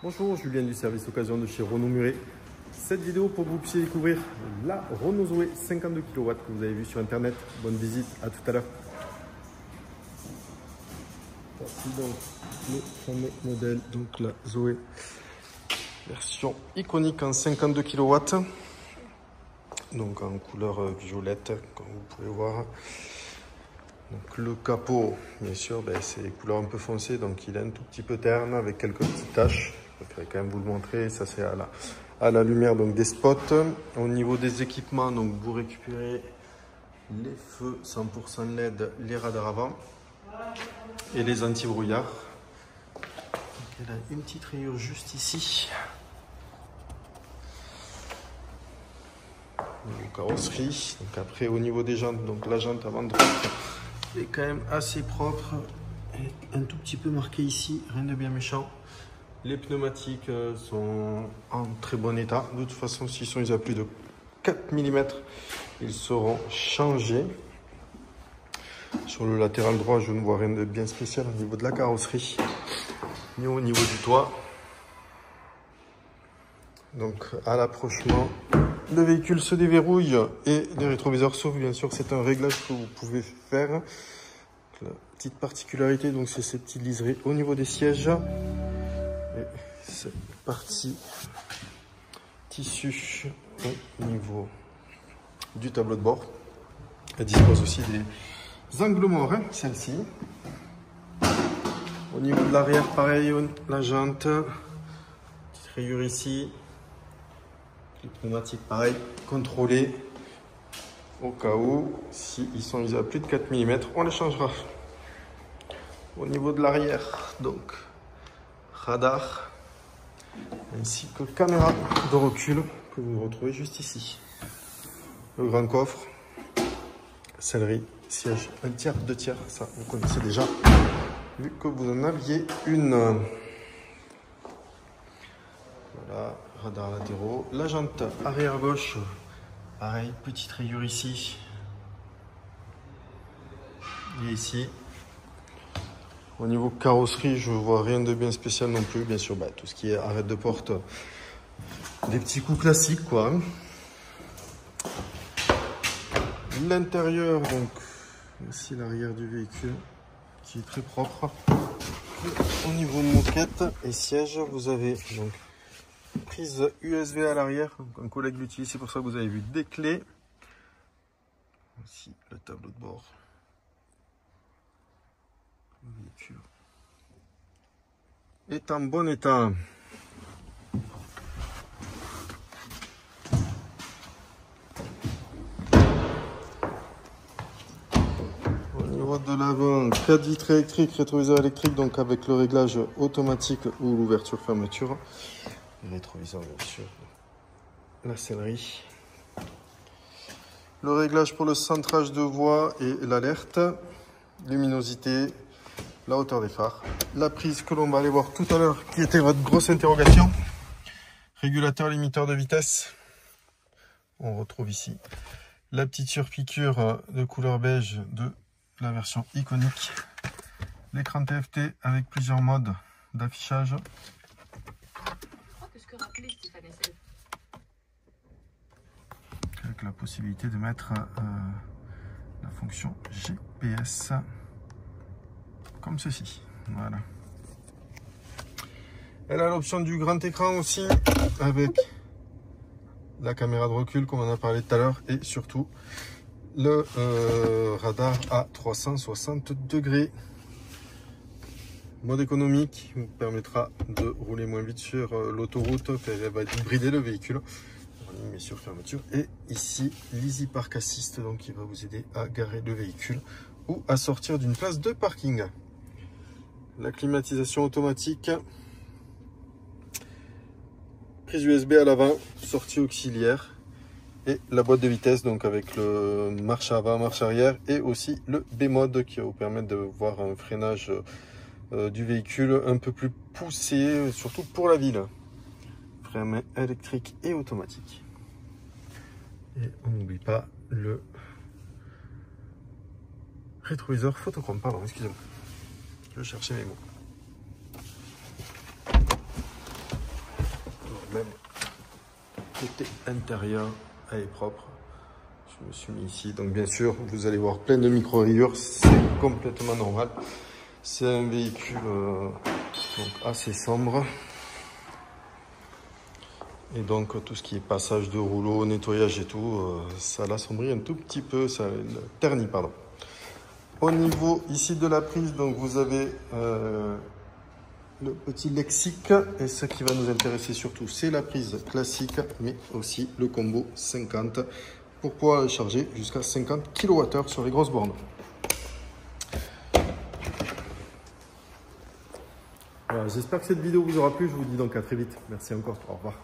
Bonjour, Julien du service occasion de chez Renault Muret. Cette vidéo pour que vous puissiez découvrir la Renault Zoé 52 kW que vous avez vue sur internet. Bonne visite, à tout à l'heure. Voici donc le fameux modèle, donc la Zoé version iconique en 52 kW. Donc en couleur violette, comme vous pouvez voir. Donc le capot, bien sûr, c'est des couleurs un peu foncées, donc il est un tout petit peu terne avec quelques petites taches. Je préfère quand même vous le montrer, ça c'est à la lumière donc des spots. Au niveau des équipements, donc vous récupérez les feux 100% LED, les radars avant et les anti-brouillard. Il y a une petite rayure juste ici. Carrosserie. Donc après au niveau des jantes, donc la jante avant droite est quand même assez propre et un tout petit peu marqué ici, rien de bien méchant. Les pneumatiques sont en très bon état. De toute façon, s'ils sont à plus de 4 mm, ils seront changés. Sur le latéral droit, je ne vois rien de bien spécial au niveau de la carrosserie ni au niveau du toit. Donc à l'approchement, le véhicule se déverrouille et les rétroviseurs s'ouvrent. Bien sûr, c'est un réglage que vous pouvez faire. Donc, la petite particularité, donc c'est ces petites liserés au niveau des sièges et cette partie tissu au niveau du tableau de bord. Elle dispose aussi des angles morts, celle-ci. Au niveau de l'arrière, pareil, la jante, petite rayure ici. Les pneumatiques, pareil, contrôlés au cas où, s'ils sont à plus de 4 mm, on les changera. Au niveau de l'arrière, donc, radar, ainsi que caméra de recul que vous retrouvez juste ici. Le grand coffre, sellerie, siège 1 tiers, 2 tiers, ça vous connaissez déjà, vu que vous en aviez une. Voilà. Radar latéraux, la jante arrière gauche, pareil, petite rayure ici et ici. Au niveau carrosserie, je vois rien de bien spécial non plus. Bien sûr, tout ce qui est arrêt de porte, des petits coups classiques quoi. L'intérieur, donc ici l'arrière du véhicule qui est très propre. Au niveau moquette et siège, vous avez donc prise USB à l'arrière, un collègue l'utilise, c'est pour ça que vous avez vu des clés. Ici le tableau de bord. Le véhicule est en bon état. Au niveau de l'avant, 4 vitres électriques, rétroviseur électrique, donc avec le réglage automatique ou l'ouverture-fermeture. Le rétroviseur, bien sûr. La sellerie. Le réglage pour le centrage de voie et l'alerte. Luminosité, la hauteur des phares. La prise que l'on va aller voir tout à l'heure, qui était votre grosse interrogation. Régulateur limiteur de vitesse. On retrouve ici la petite surpiqûre de couleur beige de la version iconique. L'écran TFT avec plusieurs modes d'affichage. Avec la possibilité de mettre la fonction GPS comme ceci. Voilà. Elle a l'option du grand écran aussi avec la caméra de recul comme on a parlé tout à l'heure et surtout le radar à 360 degrés. Mode économique vous permettra de rouler moins vite sur l'autoroute car elle va hybrider le véhicule. On met sur fermeture et ici l'Easy Park Assist, donc qui va vous aider à garer le véhicule ou à sortir d'une place de parking. La climatisation automatique, prise USB à l'avant, sortie auxiliaire et la boîte de vitesse, donc avec le marche avant, marche arrière et aussi le B-mode qui va vous permettre de voir un freinage du véhicule un peu plus poussé, surtout pour la ville. Frein à main électrique et automatique. Et on n'oublie pas le rétroviseur photochrome. Pardon, excusez-moi. Je cherchais mes mots. même côté intérieur, elle est propre. Je me suis mis ici, donc bien sûr, vous allez voir plein de micro-rayures, c'est complètement normal. C'est un véhicule donc assez sombre. Et donc tout ce qui est passage de rouleau, nettoyage et tout, ça l'assombrit un tout petit peu, ça le ternit, pardon. Au niveau ici de la prise, donc vous avez le petit lexique, et ce qui va nous intéresser surtout, c'est la prise classique, mais aussi le combo 50 pour pouvoir charger jusqu'à 50 kWh sur les grosses bornes. Voilà, j'espère que cette vidéo vous aura plu. Je vous dis donc à très vite. Merci encore. Au revoir.